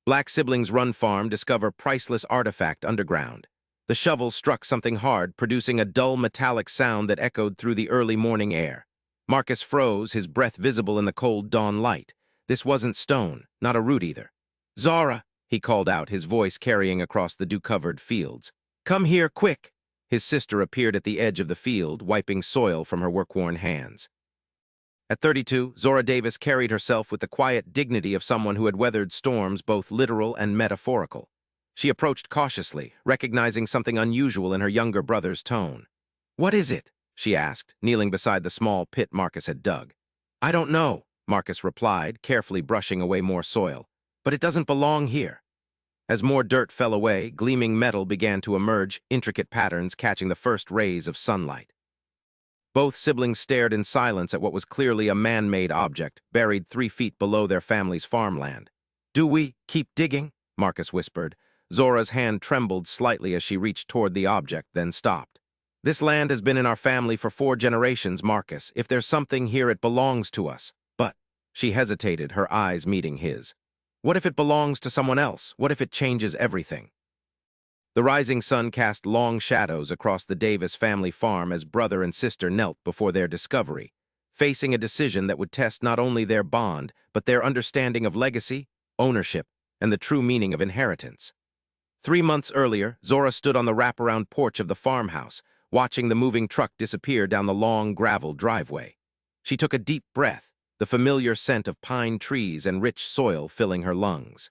Black siblings run farm discover priceless artifact underground. The shovel struck something hard, producing a dull metallic sound that echoed through the early morning air. Marcus froze, his breath visible in the cold dawn light. This wasn't stone, not a root either. "Zara," he called out, his voice carrying across the dew-covered fields. "Come here, quick!" His sister appeared at the edge of the field, wiping soil from her work-worn hands. At 32, Zora Davis carried herself with the quiet dignity of someone who had weathered storms both literal and metaphorical. She approached cautiously, recognizing something unusual in her younger brother's tone. "What is it?" she asked, kneeling beside the small pit Marcus had dug. "I don't know," Marcus replied, carefully brushing away more soil. "But it doesn't belong here." As more dirt fell away, gleaming metal began to emerge, intricate patterns catching the first rays of sunlight. Both siblings stared in silence at what was clearly a man-made object, buried 3 feet below their family's farmland. "Do we keep digging?" Marcus whispered. Zora's hand trembled slightly as she reached toward the object, then stopped. "This land has been in our family for 4 generations, Marcus. If there's something here, it belongs to us. But—" she hesitated, her eyes meeting his. "What if it belongs to someone else? What if it changes everything?" The rising sun cast long shadows across the Davis family farm as brother and sister knelt before their discovery, facing a decision that would test not only their bond, but their understanding of legacy, ownership, and the true meaning of inheritance. 3 months earlier, Zora stood on the wraparound porch of the farmhouse, watching the moving truck disappear down the long gravel driveway. She took a deep breath, the familiar scent of pine trees and rich soil filling her lungs.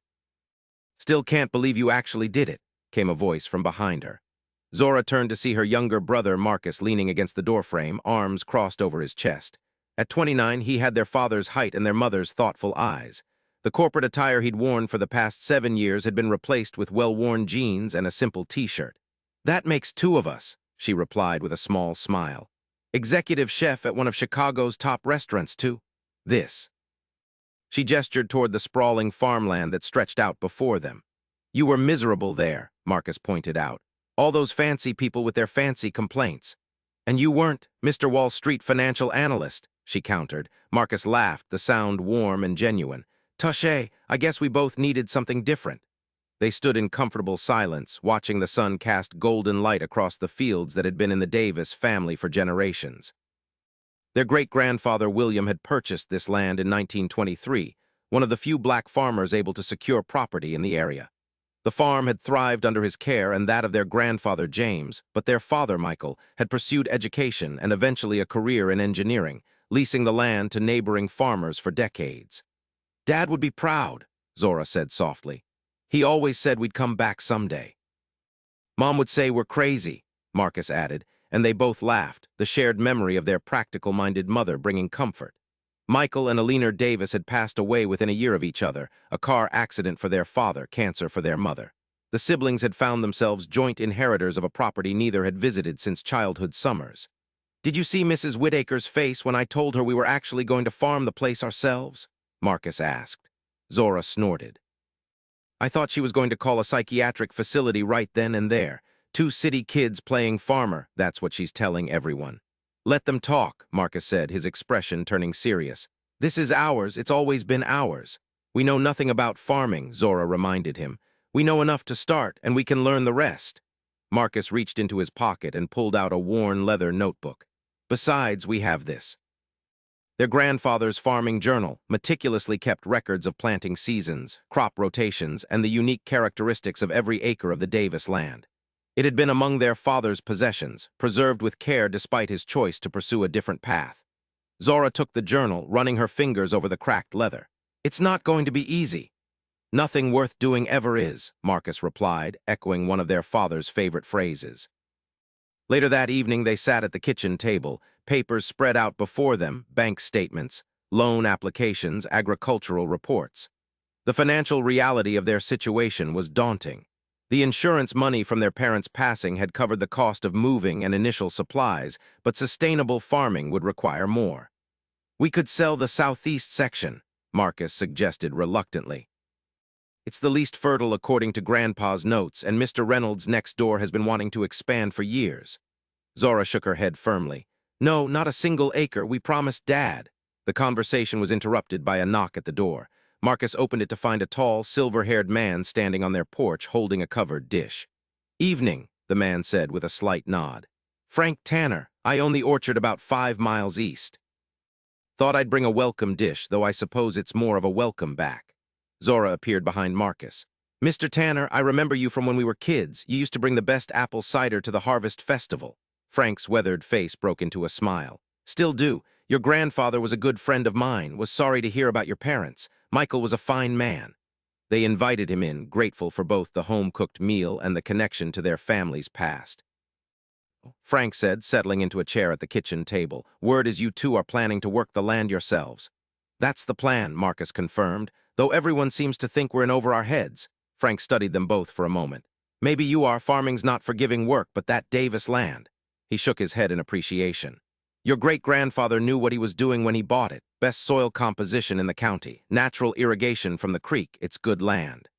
"Still can't believe you actually did it," came a voice from behind her. Zora turned to see her younger brother Marcus leaning against the doorframe, arms crossed over his chest. At 29, he had their father's height and their mother's thoughtful eyes. The corporate attire he'd worn for the past 7 years had been replaced with well-worn jeans and a simple t-shirt. "That makes 2 of us," she replied with a small smile. "Executive chef at one of Chicago's top restaurants, too. This." She gestured toward the sprawling farmland that stretched out before them. "You were miserable there," Marcus pointed out. "All those fancy people with their fancy complaints." "And you weren't, Mr. Wall Street financial analyst," she countered. Marcus laughed, the sound warm and genuine. "Touché, I guess we both needed something different." They stood in comfortable silence, watching the sun cast golden light across the fields that had been in the Davis family for generations. Their great-grandfather William had purchased this land in 1923, one of the few black farmers able to secure property in the area. The farm had thrived under his care and that of their grandfather James, but their father, Michael, had pursued education and eventually a career in engineering, leasing the land to neighboring farmers for decades. "Dad would be proud," Zora said softly. "He always said we'd come back someday." "Mom would say we're crazy," Marcus added, and they both laughed, the shared memory of their practical-minded mother bringing comfort. Michael and Alina Davis had passed away within a year of each other, a car accident for their father, cancer for their mother. The siblings had found themselves joint inheritors of a property neither had visited since childhood summers. "Did you see Mrs. Whitaker's face when I told her we were actually going to farm the place ourselves?" Marcus asked. Zora snorted. "I thought she was going to call a psychiatric facility right then and there. 2 city kids playing farmer, that's what she's telling everyone." "Let them talk," Marcus said, his expression turning serious. "This is ours, it's always been ours." "We know nothing about farming," Zora reminded him. "We know enough to start, and we can learn the rest." Marcus reached into his pocket and pulled out a worn leather notebook. "Besides, we have this." Their grandfather's farming journal meticulously kept records of planting seasons, crop rotations, and the unique characteristics of every acre of the Davis land. It had been among their father's possessions, preserved with care despite his choice to pursue a different path. Zora took the journal, running her fingers over the cracked leather. "It's not going to be easy." "Nothing worth doing ever is," Marcus replied, echoing one of their father's favorite phrases. Later that evening, they sat at the kitchen table, papers spread out before them, bank statements, loan applications, agricultural reports. The financial reality of their situation was daunting. The insurance money from their parents' passing had covered the cost of moving and initial supplies, but sustainable farming would require more. "We could sell the southeast section," Marcus suggested reluctantly. "It's the least fertile according to Grandpa's notes, and Mr. Reynolds next door has been wanting to expand for years." Zora shook her head firmly. "No, not a single acre. We promised Dad." The conversation was interrupted by a knock at the door. Marcus opened it to find a tall, silver-haired man standing on their porch holding a covered dish. "Evening," the man said with a slight nod. "Frank Tanner. I own the orchard about 5 miles east. Thought I'd bring a welcome dish, though I suppose it's more of a welcome back." Zora appeared behind Marcus. "Mr. Tanner, I remember you from when we were kids. You used to bring the best apple cider to the Harvest Festival." Frank's weathered face broke into a smile. "Still do. Your grandfather was a good friend of mine. Was sorry to hear about your parents. Michael was a fine man." They invited him in, grateful for both the home-cooked meal and the connection to their family's past. Frank said, settling into a chair at the kitchen table. "Word is you two are planning to work the land yourselves." "That's the plan," Marcus confirmed, "though everyone seems to think we're in over our heads." Frank studied them both for a moment. "Maybe you are. Farming's not forgiving work, but that Davis land." He shook his head in appreciation. "Your great-grandfather knew what he was doing when he bought it. Best soil composition in the county. Natural irrigation from the creek. It's good land."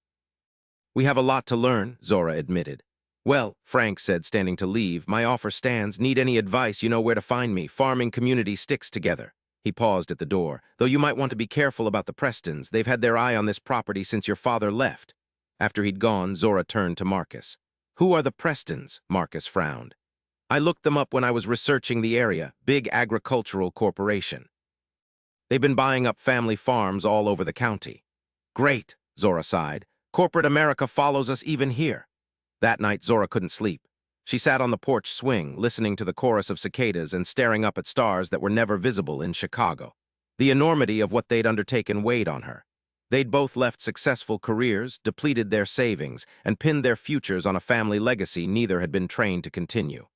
"We have a lot to learn," Zora admitted. "Well," Frank said, standing to leave, "my offer stands. Need any advice, you know where to find me. Farming community sticks together." He paused at the door. "Though you might want to be careful about the Prestons. They've had their eye on this property since your father left." After he'd gone, Zora turned to Marcus. "Who are the Prestons?" Marcus frowned. "I looked them up when I was researching the area. Big agricultural corporation. They've been buying up family farms all over the county." "Great," Zora sighed. "Corporate America follows us even here." That night, Zora couldn't sleep. She sat on the porch swing, listening to the chorus of cicadas and staring up at stars that were never visible in Chicago. The enormity of what they'd undertaken weighed on her. They'd both left successful careers, depleted their savings, and pinned their futures on a family legacy neither had been trained to continue.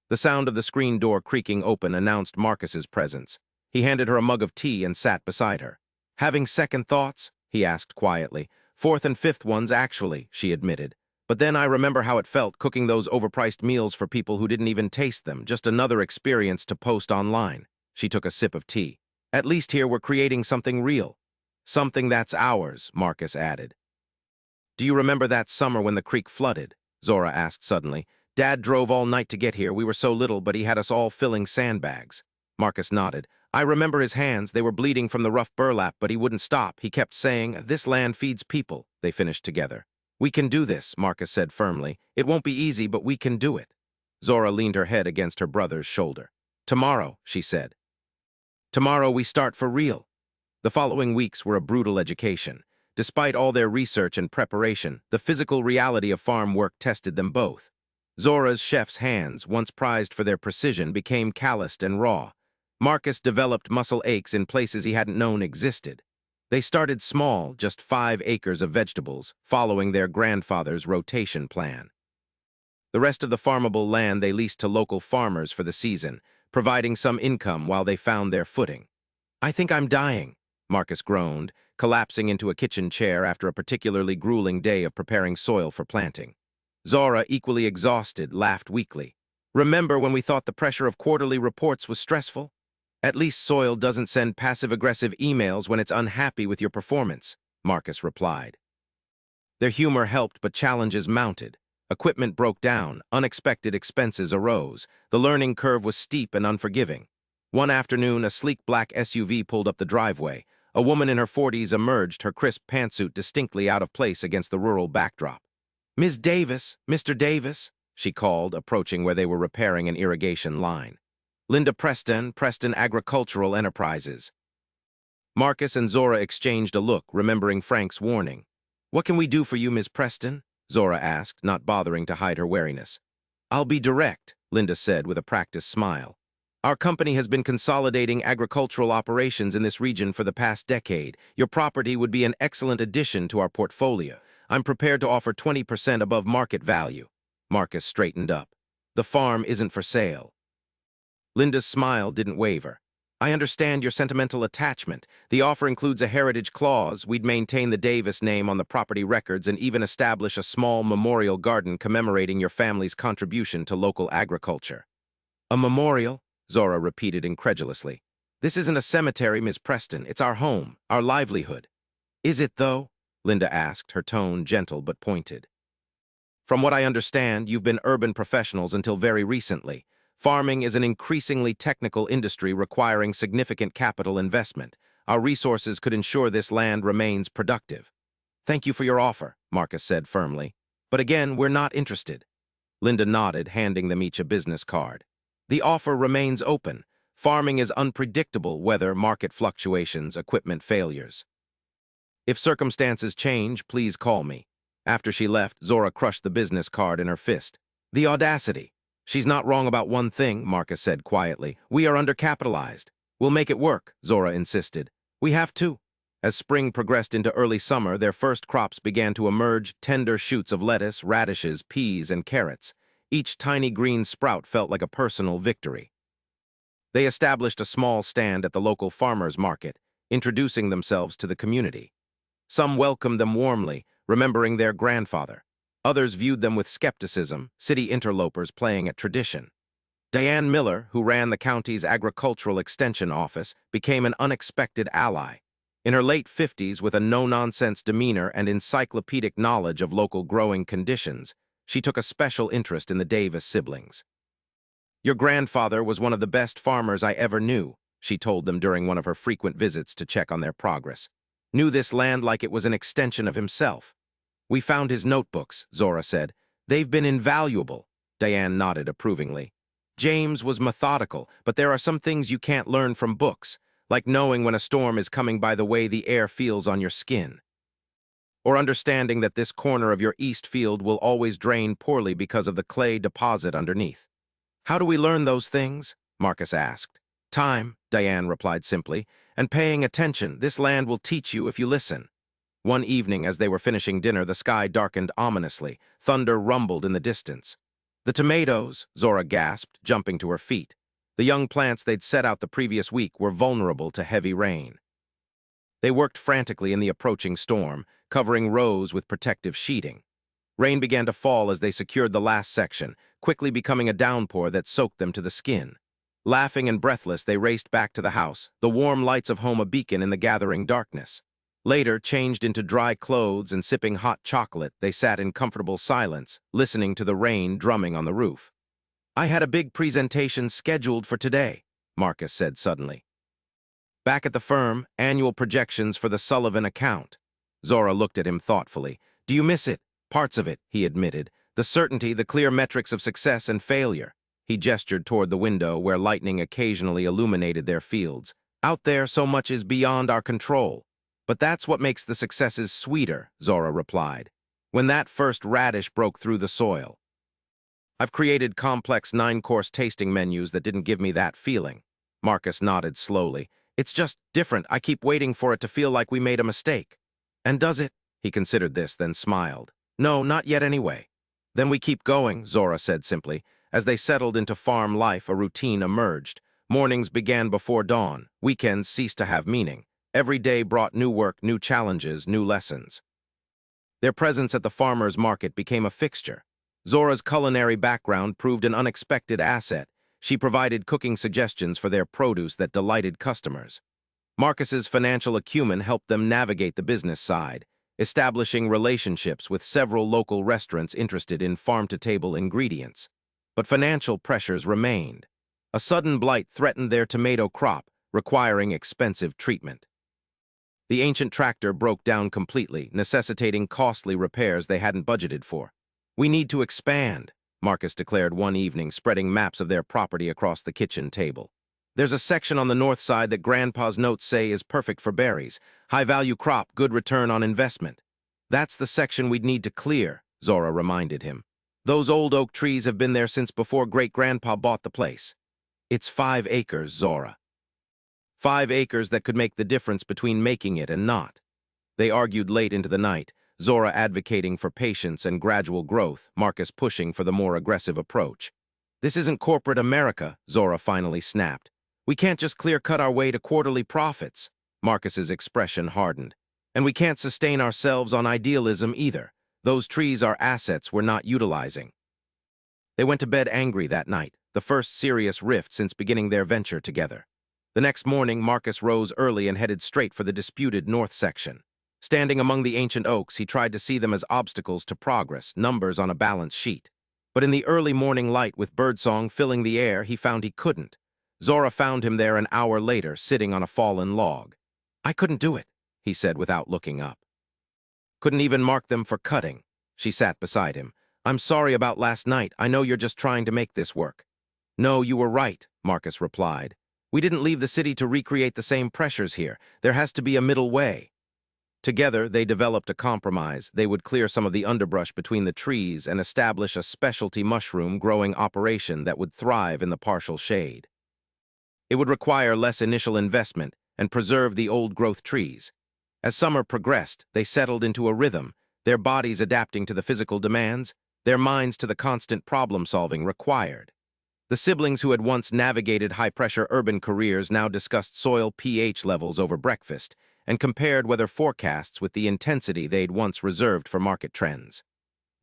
The sound of the screen door creaking open announced Marcus's presence. He handed her a mug of tea and sat beside her. "Having second thoughts?" he asked quietly. "Fourth and fifth ones, actually," she admitted. "But then I remember how it felt cooking those overpriced meals for people who didn't even taste them, just another experience to post online." She took a sip of tea. "At least here we're creating something real." "Something that's ours," Marcus added. "Do you remember that summer when the creek flooded?" Zora asked suddenly. "Dad drove all night to get here. We were so little, but he had us all filling sandbags." Marcus nodded. "I remember his hands. They were bleeding from the rough burlap, but he wouldn't stop. He kept saying, 'This land feeds people.'" They finished together. "We can do this," Marcus said firmly. "It won't be easy, but we can do it." Zora leaned her head against her brother's shoulder. "Tomorrow," she said. "Tomorrow we start for real." The following weeks were a brutal education. Despite all their research and preparation, the physical reality of farm work tested them both. Zora's chef's hands, once prized for their precision, became calloused and raw. Marcus developed muscle aches in places he hadn't known existed. They started small, just 5 acres of vegetables, following their grandfather's rotation plan. The rest of the farmable land they leased to local farmers for the season, providing some income while they found their footing. "I think I'm dying," Marcus groaned, collapsing into a kitchen chair after a particularly grueling day of preparing soil for planting. Zora, equally exhausted, laughed weakly. "Remember when we thought the pressure of quarterly reports was stressful? At least soil doesn't send passive-aggressive emails when it's unhappy with your performance," Marcus replied. Their humor helped, but challenges mounted. Equipment broke down, unexpected expenses arose. The learning curve was steep and unforgiving. One afternoon, a sleek black SUV pulled up the driveway. A woman in her 40s emerged, her crisp pantsuit distinctly out of place against the rural backdrop. "Ms. Davis, Mr. Davis," she called, approaching where they were repairing an irrigation line. "Linda Preston, Preston Agricultural Enterprises." Marcus and Zora exchanged a look, remembering Frank's warning. "What can we do for you, Ms. Preston?" Zora asked, not bothering to hide her wariness. "I'll be direct," Linda said with a practiced smile. "Our company has been consolidating agricultural operations in this region for the past decade. Your property would be an excellent addition to our portfolio. I'm prepared to offer 20% above market value." Marcus straightened up. "The farm isn't for sale." Linda's smile didn't waver. "I understand your sentimental attachment. The offer includes a heritage clause. We'd maintain the Davis name on the property records and even establish a small memorial garden commemorating your family's contribution to local agriculture." "A memorial?" Zora repeated incredulously. "This isn't a cemetery, Ms. Preston. It's our home, our livelihood." "Is it, though?" Linda asked, her tone gentle but pointed. "From what I understand, you've been urban professionals until very recently. Farming is an increasingly technical industry requiring significant capital investment. Our resources could ensure this land remains productive. Thank you for your offer, Marcus said firmly. But again, we're not interested. Linda nodded, handing them each a business card. The offer remains open. Farming is unpredictable: weather, market fluctuations, equipment failures. If circumstances change, please call me. After she left, Zora crushed the business card in her fist. The audacity. She's not wrong about one thing, Marcus said quietly. We are undercapitalized. We'll make it work, Zora insisted. We have to. As spring progressed into early summer, their first crops began to emerge: tender shoots of lettuce, radishes, peas, and carrots. Each tiny green sprout felt like a personal victory. They established a small stand at the local farmers' market, introducing themselves to the community. Some welcomed them warmly, remembering their grandfather. Others viewed them with skepticism, city interlopers playing at tradition. Diane Miller, who ran the county's agricultural extension office, became an unexpected ally. In her late 50s, with a no-nonsense demeanor and encyclopedic knowledge of local growing conditions, she took a special interest in the Davis siblings. Your grandfather was one of the best farmers I ever knew, she told them during one of her frequent visits to check on their progress. Knew this land like it was an extension of himself. We found his notebooks, Zora said. They've been invaluable. Diane nodded approvingly. James was methodical, but there are some things you can't learn from books, like knowing when a storm is coming by the way the air feels on your skin. Or understanding that this corner of your east field will always drain poorly because of the clay deposit underneath. How do we learn those things? Marcus asked. Time, Diane replied simply, and paying attention. This land will teach you if you listen. One evening, as they were finishing dinner, the sky darkened ominously. Thunder rumbled in the distance. The tomatoes, Zora gasped, jumping to her feet. The young plants they'd set out the previous week were vulnerable to heavy rain. They worked frantically in the approaching storm, covering rows with protective sheeting. Rain began to fall as they secured the last section, quickly becoming a downpour that soaked them to the skin. Laughing and breathless, they raced back to the house, the warm lights of home a beacon in the gathering darkness. Later, changed into dry clothes and sipping hot chocolate, they sat in comfortable silence, listening to the rain drumming on the roof. I had a big presentation scheduled for today, Marcus said suddenly. Back at the firm, annual projections for the Sullivan account. Zora looked at him thoughtfully. Do you miss it? Parts of it, he admitted. The certainty, the clear metrics of success and failure. He gestured toward the window where lightning occasionally illuminated their fields. Out there, so much is beyond our control. But that's what makes the successes sweeter, Zora replied. When that first radish broke through the soil. I've created complex 9-course tasting menus that didn't give me that feeling. Marcus nodded slowly. It's just different. I keep waiting for it to feel like we made a mistake. And does it? He considered this, then smiled. No, not yet anyway. Then we keep going, Zora said simply. As they settled into farm life, a routine emerged. Mornings began before dawn. Weekends ceased to have meaning. Every day brought new work, new challenges, new lessons. Their presence at the farmers' market became a fixture. Zora's culinary background proved an unexpected asset. She provided cooking suggestions for their produce that delighted customers. Marcus's financial acumen helped them navigate the business side, establishing relationships with several local restaurants interested in farm-to-table ingredients. But financial pressures remained. A sudden blight threatened their tomato crop, requiring expensive treatment. The ancient tractor broke down completely, necessitating costly repairs they hadn't budgeted for. We need to expand, Marcus declared one evening, spreading maps of their property across the kitchen table. There's a section on the north side that Grandpa's notes say is perfect for berries. High-value crop, good return on investment. That's the section we'd need to clear, Zora reminded him. Those old oak trees have been there since before Great-Grandpa bought the place. It's 5 acres, Zora. 5 acres that could make the difference between making it and not. They argued late into the night, Zora advocating for patience and gradual growth, Marcus pushing for the more aggressive approach. This isn't corporate America, Zora finally snapped. We can't just clear-cut our way to quarterly profits. Marcus's expression hardened. And we can't sustain ourselves on idealism either. Those trees are assets we're not utilizing. They went to bed angry that night, the first serious rift since beginning their venture together. The next morning, Marcus rose early and headed straight for the disputed north section. Standing among the ancient oaks, he tried to see them as obstacles to progress, numbers on a balance sheet. But in the early morning light with birdsong filling the air, he found he couldn't. Zora found him there an hour later, sitting on a fallen log. I couldn't do it, he said without looking up. Couldn't even mark them for cutting. She sat beside him. I'm sorry about last night. I know you're just trying to make this work. No, you were right, Marcus replied. We didn't leave the city to recreate the same pressures here. There has to be a middle way. Together, they developed a compromise. They would clear some of the underbrush between the trees and establish a specialty mushroom growing operation that would thrive in the partial shade. It would require less initial investment and preserve the old-growth trees. As summer progressed, they settled into a rhythm, their bodies adapting to the physical demands, their minds to the constant problem-solving required. The siblings who had once navigated high-pressure urban careers now discussed soil pH levels over breakfast and compared weather forecasts with the intensity they'd once reserved for market trends.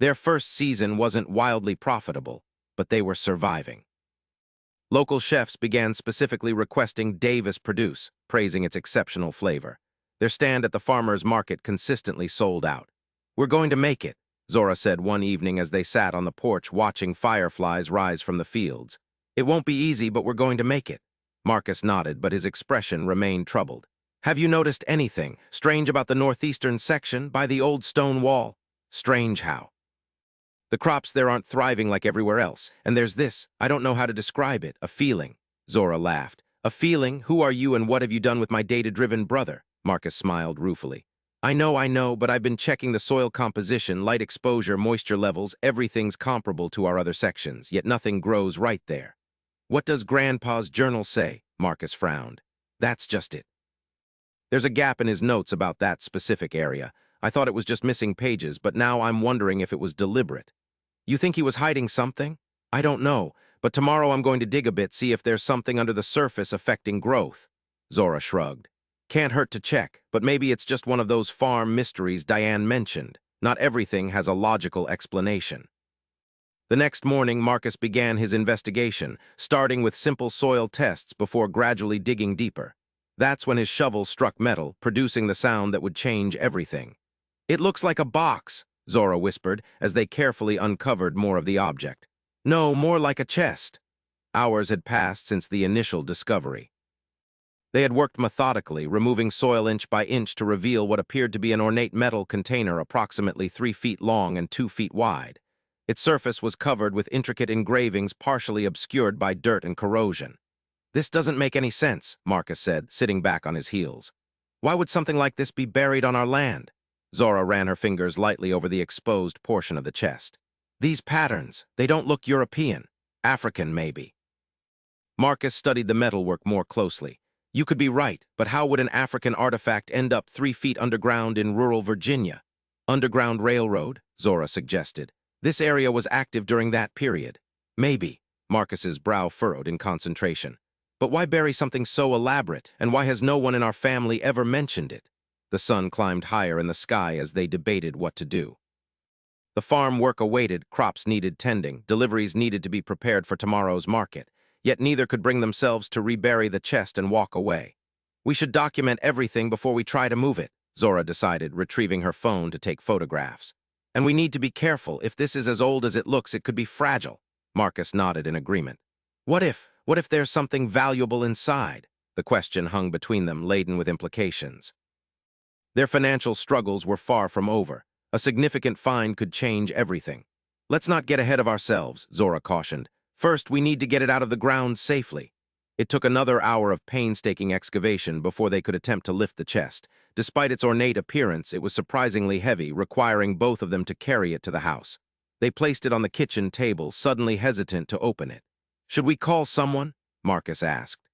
Their first season wasn't wildly profitable, but they were surviving. Local chefs began specifically requesting Davis produce, praising its exceptional flavor. Their stand at the farmers' market consistently sold out. We're going to make it, Zora said one evening as they sat on the porch watching fireflies rise from the fields. It won't be easy, but we're going to make it. Marcus nodded, but his expression remained troubled. Have you noticed anything strange about the northeastern section by the old stone wall? Strange how? The crops there aren't thriving like everywhere else, and there's this, I don't know how to describe it, a feeling. Zora laughed. A feeling? Who are you and what have you done with my data-driven brother? Marcus smiled ruefully. I know, but I've been checking the soil composition, light exposure, moisture levels, everything's comparable to our other sections, yet nothing grows right there. What does Grandpa's journal say? Marcus frowned. That's just it. There's a gap in his notes about that specific area. I thought it was just missing pages, but now I'm wondering if it was deliberate. You think he was hiding something? I don't know, but tomorrow I'm going to dig a bit, see if there's something under the surface affecting growth. Zora shrugged. Can't hurt to check, but maybe it's just one of those farm mysteries Diane mentioned. Not everything has a logical explanation. The next morning, Marcus began his investigation, starting with simple soil tests before gradually digging deeper. That's when his shovel struck metal, producing the sound that would change everything. It looks like a box, Zora whispered as they carefully uncovered more of the object. No, more like a chest. Hours had passed since the initial discovery. They had worked methodically, removing soil inch by inch to reveal what appeared to be an ornate metal container approximately 3 feet long and 2 feet wide. Its surface was covered with intricate engravings partially obscured by dirt and corrosion. This doesn't make any sense, Marcus said, sitting back on his heels. Why would something like this be buried on our land? Zora ran her fingers lightly over the exposed portion of the chest. These patterns, they don't look European. African, maybe. Marcus studied the metalwork more closely. You could be right, but how would an African artifact end up 3 feet underground in rural Virginia? Underground railroad, Zora suggested. This area was active during that period. Maybe. Marcus's brow furrowed in concentration. But why bury something so elaborate, and why has no one in our family ever mentioned it? The sun climbed higher in the sky as they debated what to do. The farm work awaited, crops needed tending, deliveries needed to be prepared for tomorrow's market. Yet neither could bring themselves to rebury the chest and walk away. We should document everything before we try to move it, Zora decided, retrieving her phone to take photographs. And we need to be careful. If this is as old as it looks, it could be fragile. Marcus nodded in agreement. What if there's something valuable inside? The question hung between them, laden with implications. Their financial struggles were far from over. A significant find could change everything. Let's not get ahead of ourselves, Zora cautioned. First, we need to get it out of the ground safely. It took another hour of painstaking excavation before they could attempt to lift the chest. Despite its ornate appearance, it was surprisingly heavy, requiring both of them to carry it to the house. They placed it on the kitchen table, suddenly hesitant to open it. Should we call someone? Marcus asked.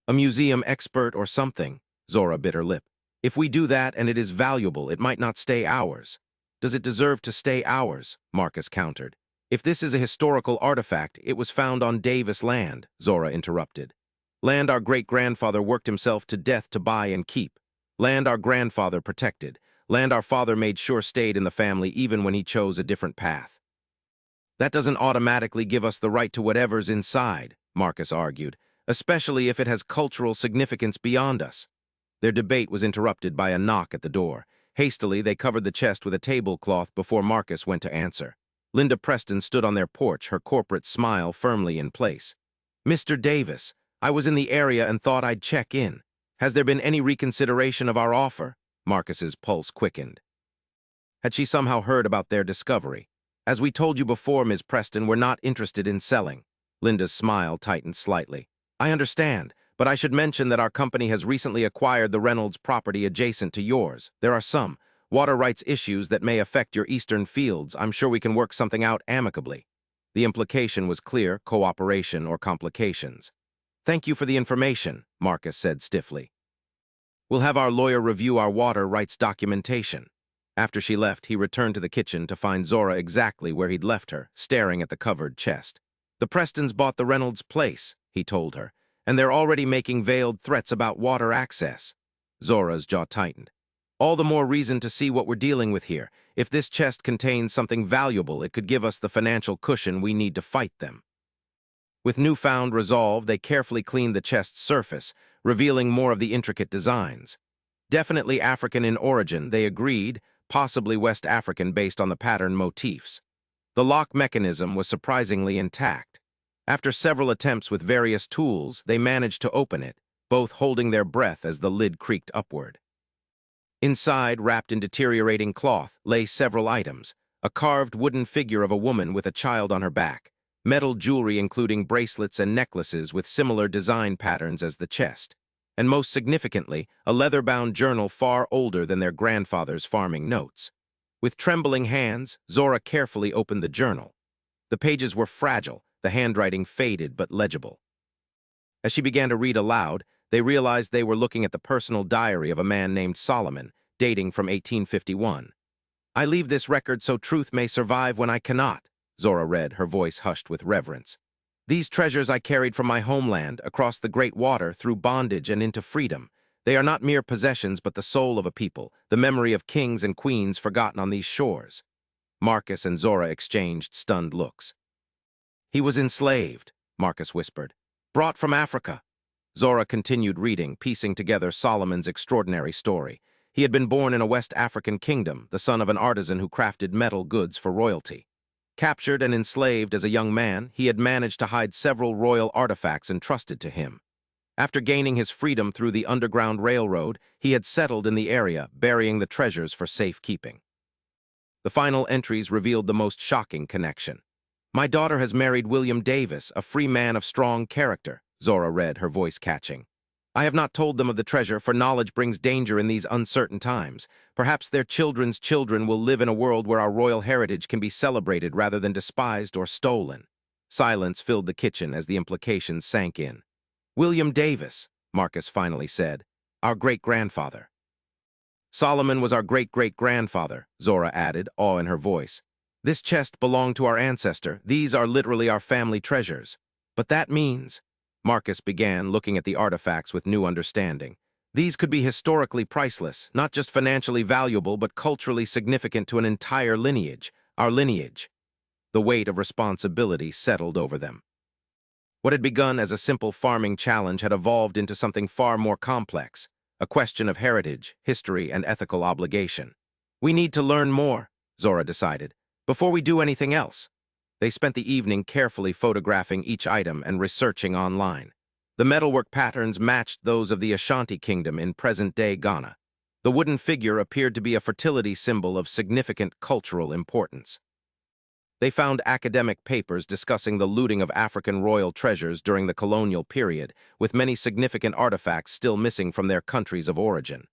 A museum expert or something, Zora bit her lip. If we do that and it is valuable, it might not stay ours. Does it deserve to stay ours? Marcus countered. If this is a historical artifact, it was found on Davis land, Zora interrupted. Land our great-grandfather worked himself to death to buy and keep. Land our grandfather protected. Land our father made sure stayed in the family even when he chose a different path. That doesn't automatically give us the right to whatever's inside, Marcus argued, especially if it has cultural significance beyond us. Their debate was interrupted by a knock at the door. Hastily, they covered the chest with a tablecloth before Marcus went to answer. Linda Preston stood on their porch, her corporate smile firmly in place. Mr. Davis, I was in the area and thought I'd check in. Has there been any reconsideration of our offer? Marcus's pulse quickened. Had she somehow heard about their discovery? As we told you before, Ms. Preston, we're not interested in selling. Linda's smile tightened slightly. I understand, but I should mention that our company has recently acquired the Reynolds property adjacent to yours. There are some water rights issues that may affect your eastern fields. I'm sure we can work something out amicably. The implication was clear: cooperation or complications. Thank you for the information, Marcus said stiffly. We'll have our lawyer review our water rights documentation. After she left, he returned to the kitchen to find Zora exactly where he'd left her, staring at the covered chest. The Prestons bought the Reynolds place, he told her, and they're already making veiled threats about water access. Zora's jaw tightened. All the more reason to see what we're dealing with here. If this chest contains something valuable, it could give us the financial cushion we need to fight them. With newfound resolve, they carefully cleaned the chest's surface, revealing more of the intricate designs. Definitely African in origin, they agreed, possibly West African based on the pattern motifs. The lock mechanism was surprisingly intact. After several attempts with various tools, they managed to open it, both holding their breath as the lid creaked upward. Inside, wrapped in deteriorating cloth, lay several items: a carved wooden figure of a woman with a child on her back, metal jewelry including bracelets and necklaces with similar design patterns as the chest, and most significantly, a leather-bound journal far older than their grandfather's farming notes. With trembling hands, Zora carefully opened the journal. The pages were fragile, the handwriting faded but legible. As she began to read aloud, they realized they were looking at the personal diary of a man named Solomon, dating from 1851. I leave this record so truth may survive when I cannot, Zora read, her voice hushed with reverence. These treasures I carried from my homeland, across the great water, through bondage and into freedom. They are not mere possessions but the soul of a people, the memory of kings and queens forgotten on these shores. Marcus and Zora exchanged stunned looks. He was enslaved, Marcus whispered. Brought from Africa. Zora continued reading, piecing together Solomon's extraordinary story. He had been born in a West African kingdom, the son of an artisan who crafted metal goods for royalty. Captured and enslaved as a young man, he had managed to hide several royal artifacts entrusted to him. After gaining his freedom through the Underground Railroad, he had settled in the area, burying the treasures for safekeeping. The final entries revealed the most shocking connection. My daughter has married William Davis, a free man of strong character, Zora read, her voice catching. I have not told them of the treasure, for knowledge brings danger in these uncertain times. Perhaps their children's children will live in a world where our royal heritage can be celebrated rather than despised or stolen. Silence filled the kitchen as the implications sank in. William Davis, Marcus finally said, our great-grandfather. Solomon was our great-great-grandfather, Zora added, awe in her voice. This chest belonged to our ancestor. These are literally our family treasures. But that means... Marcus began, looking at the artifacts with new understanding. These could be historically priceless, not just financially valuable, but culturally significant to an entire lineage, our lineage. The weight of responsibility settled over them. What had begun as a simple farming challenge had evolved into something far more complex, a question of heritage, history, and ethical obligation. We need to learn more, Zora decided, before we do anything else. They spent the evening carefully photographing each item and researching online. The metalwork patterns matched those of the Ashanti Kingdom in present-day Ghana. The wooden figure appeared to be a fertility symbol of significant cultural importance. They found academic papers discussing the looting of African royal treasures during the colonial period, with many significant artifacts still missing from their countries of origin.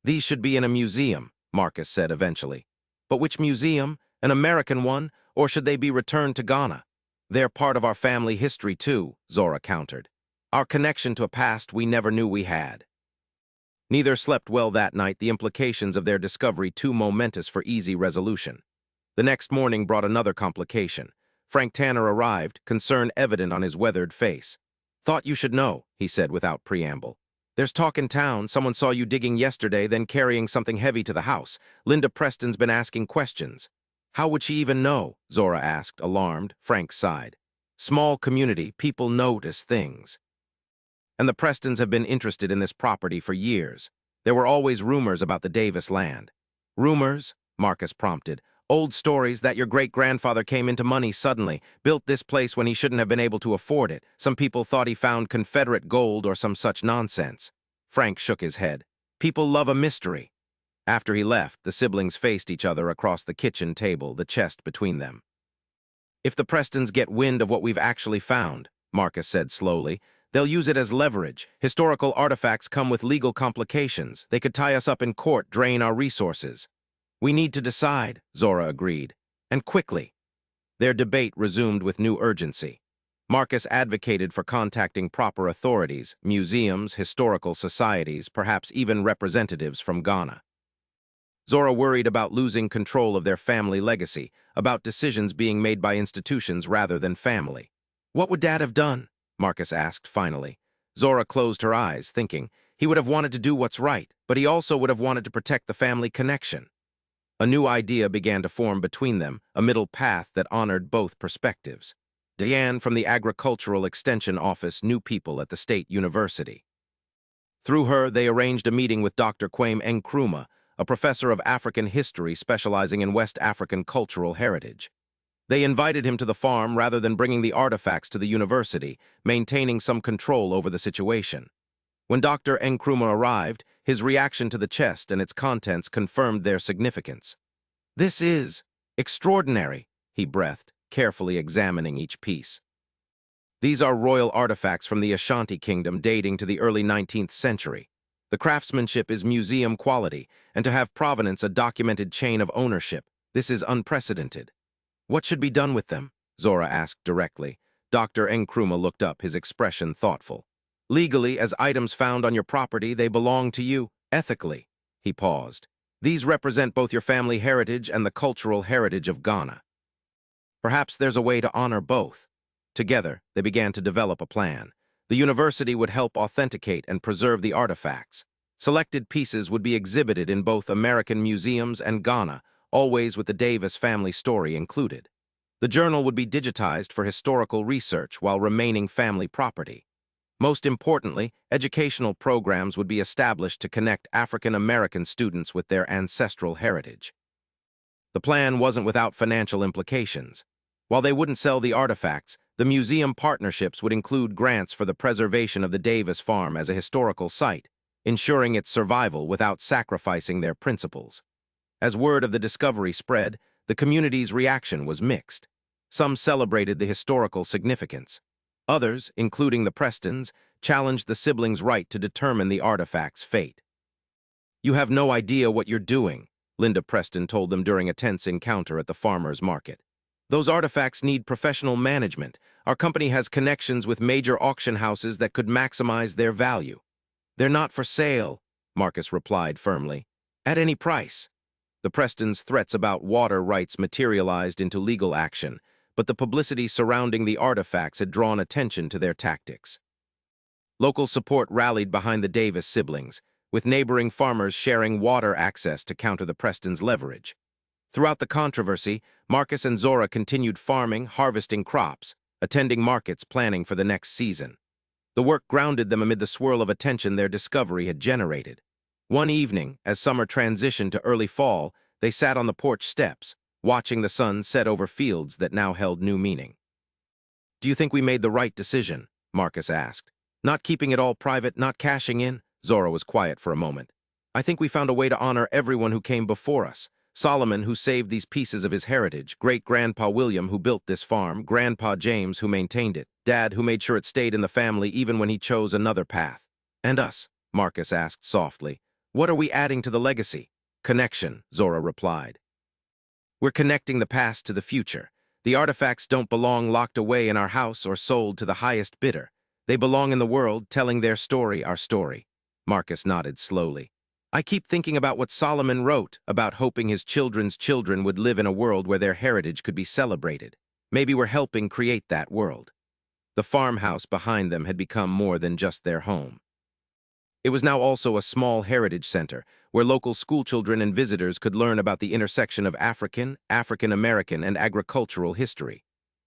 These should be in a museum, Marcus said eventually. But which museum? An American one? Or should they be returned to Ghana? They're part of our family history too, Zora countered. Our connection to a past we never knew we had. Neither slept well that night, the implications of their discovery too momentous for easy resolution. The next morning brought another complication. Frank Tanner arrived, concern evident on his weathered face. Thought you should know, he said without preamble. There's talk in town. Someone saw you digging yesterday, then carrying something heavy to the house. Linda Preston's been asking questions. How would she even know? Zora asked, alarmed. Frank sighed. Small community, people notice things. And the Prestons have been interested in this property for years. There were always rumors about the Davis land. Rumors? Marcus prompted. Old stories that your great-grandfather came into money suddenly, built this place when he shouldn't have been able to afford it. Some people thought he found Confederate gold or some such nonsense. Frank shook his head. People love a mystery. After he left, the siblings faced each other across the kitchen table, the chest between them. If the Prestons get wind of what we've actually found, Marcus said slowly, they'll use it as leverage. Historical artifacts come with legal complications. They could tie us up in court, drain our resources. We need to decide, Zora agreed. And quickly. Their debate resumed with new urgency. Marcus advocated for contacting proper authorities, museums, historical societies, perhaps even representatives from Ghana. Zora worried about losing control of their family legacy, about decisions being made by institutions rather than family. What would Dad have done? Marcus asked finally. Zora closed her eyes, thinking. He would have wanted to do what's right, but he also would have wanted to protect the family connection. A new idea began to form between them, a middle path that honored both perspectives. Diane from the Agricultural Extension Office knew people at the State University. Through her, they arranged a meeting with Dr. Kwame Nkrumah, a professor of African history specializing in West African cultural heritage. They invited him to the farm rather than bringing the artifacts to the university, maintaining some control over the situation. When Dr. Nkrumah arrived, his reaction to the chest and its contents confirmed their significance. "This is extraordinary," he breathed, carefully examining each piece. These are royal artifacts from the Ashanti Kingdom dating to the early 19th century. The craftsmanship is museum quality, and to have provenance a documented chain of ownership, this is unprecedented. What should be done with them? Zora asked directly. Dr. Nkrumah looked up, his expression thoughtful. Legally, as items found on your property, they belong to you. Ethically, he paused. These represent both your family heritage and the cultural heritage of Ghana. Perhaps there's a way to honor both. Together, they began to develop a plan. The university would help authenticate and preserve the artifacts. Selected pieces would be exhibited in both American museums and Ghana, always with the Davis family story included. The journal would be digitized for historical research while remaining family property. Most importantly, educational programs would be established to connect African American students with their ancestral heritage. The plan wasn't without financial implications. While they wouldn't sell the artifacts, the museum partnerships would include grants for the preservation of the Davis farm as a historical site, ensuring its survival without sacrificing their principles. As word of the discovery spread, the community's reaction was mixed. Some celebrated the historical significance. Others, including the Prestons, challenged the siblings' right to determine the artifact's fate. "You have no idea what you're doing," Linda Preston told them during a tense encounter at the farmers' market. "Those artifacts need professional management. Our company has connections with major auction houses that could maximize their value." "They're not for sale," Marcus replied firmly. "At any price." The Prestons' threats about water rights materialized into legal action, but the publicity surrounding the artifacts had drawn attention to their tactics. Local support rallied behind the Davis siblings, with neighboring farmers sharing water access to counter the Prestons' leverage. Throughout the controversy, Marcus and Zora continued farming, harvesting crops, attending markets, planning for the next season. The work grounded them amid the swirl of attention their discovery had generated. One evening, as summer transitioned to early fall, they sat on the porch steps, watching the sun set over fields that now held new meaning. "Do you think we made the right decision?" Marcus asked. "Not keeping it all private, not cashing in?" Zora was quiet for a moment. "I think we found a way to honor everyone who came before us. Solomon, who saved these pieces of his heritage, great-grandpa William, who built this farm, Grandpa James, who maintained it, Dad, who made sure it stayed in the family even when he chose another path. And us?" Marcus asked softly. "What are we adding to the legacy?" "Connection," Zora replied. "We're connecting the past to the future. The artifacts don't belong locked away in our house or sold to the highest bidder. They belong in the world, telling their story, our story." Marcus nodded slowly. "I keep thinking about what Solomon wrote, about hoping his children's children would live in a world where their heritage could be celebrated. Maybe we're helping create that world." The farmhouse behind them had become more than just their home. It was now also a small heritage center, where local schoolchildren and visitors could learn about the intersection of African, African American, and agricultural history.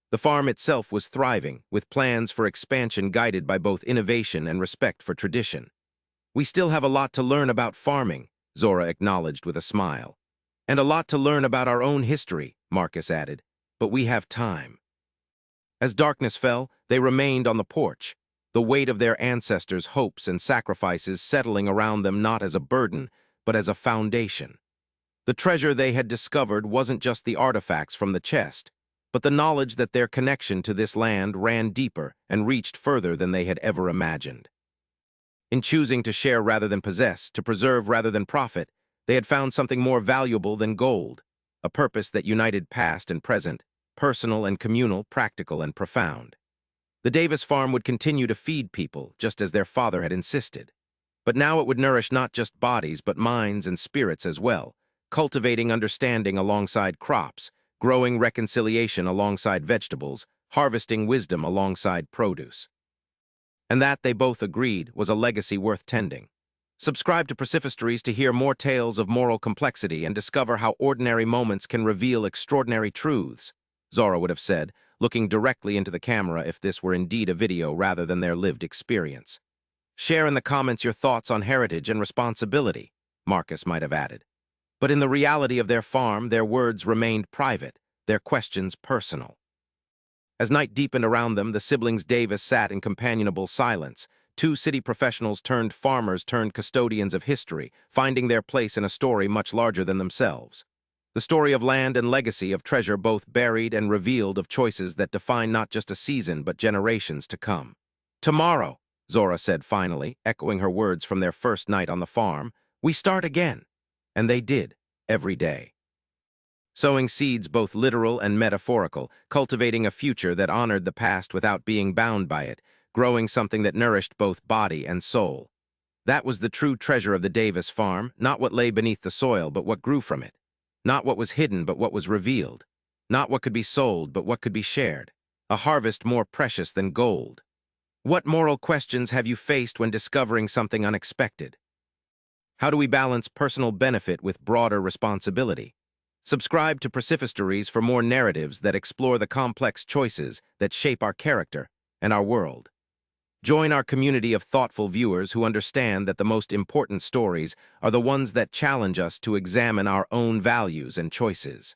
The farm itself was thriving, with plans for expansion guided by both innovation and respect for tradition. "We still have a lot to learn about farming," Zora acknowledged with a smile. "And a lot to learn about our own history," Marcus added. "But we have time." As darkness fell, they remained on the porch. the weight of their ancestors' hopes and sacrifices settling around them not as a burden, but as a foundation. The treasure they had discovered wasn't just the artifacts from the chest, but the knowledge that their connection to this land ran deeper and reached further than they had ever imagined. In choosing to share rather than possess, to preserve rather than profit, they had found something more valuable than gold, a purpose that united past and present, personal and communal, practical and profound. The Davis farm would continue to feed people, just as their father had insisted. But now it would nourish not just bodies, but minds and spirits as well, cultivating understanding alongside crops, growing reconciliation alongside vegetables, harvesting wisdom alongside produce. And that, they both agreed, was a legacy worth tending. Subscribe to Priceless to hear more tales of moral complexity and discover how ordinary moments can reveal extraordinary truths, Zora would have said, looking directly into the camera if this were indeed a video rather than their lived experience. Share in the comments your thoughts on heritage and responsibility, Marcus might have added. But in the reality of their farm, their words remained private, their questions personal. As night deepened around them, the siblings Davis sat in companionable silence. Two city professionals turned farmers turned custodians of history, finding their place in a story much larger than themselves. The story of land and legacy, of treasure both buried and revealed, of choices that define not just a season but generations to come. Tomorrow, Zora said finally, echoing her words from their first night on the farm, we start again. And they did, every day. Sowing seeds both literal and metaphorical, cultivating a future that honored the past without being bound by it, growing something that nourished both body and soul. That was the true treasure of the Davis farm, not what lay beneath the soil, but what grew from it. Not what was hidden, but what was revealed. Not what could be sold, but what could be shared. A harvest more precious than gold. What moral questions have you faced when discovering something unexpected? How do we balance personal benefit with broader responsibility? Subscribe to Priceless for more narratives that explore the complex choices that shape our character and our world. Join our community of thoughtful viewers who understand that the most important stories are the ones that challenge us to examine our own values and choices.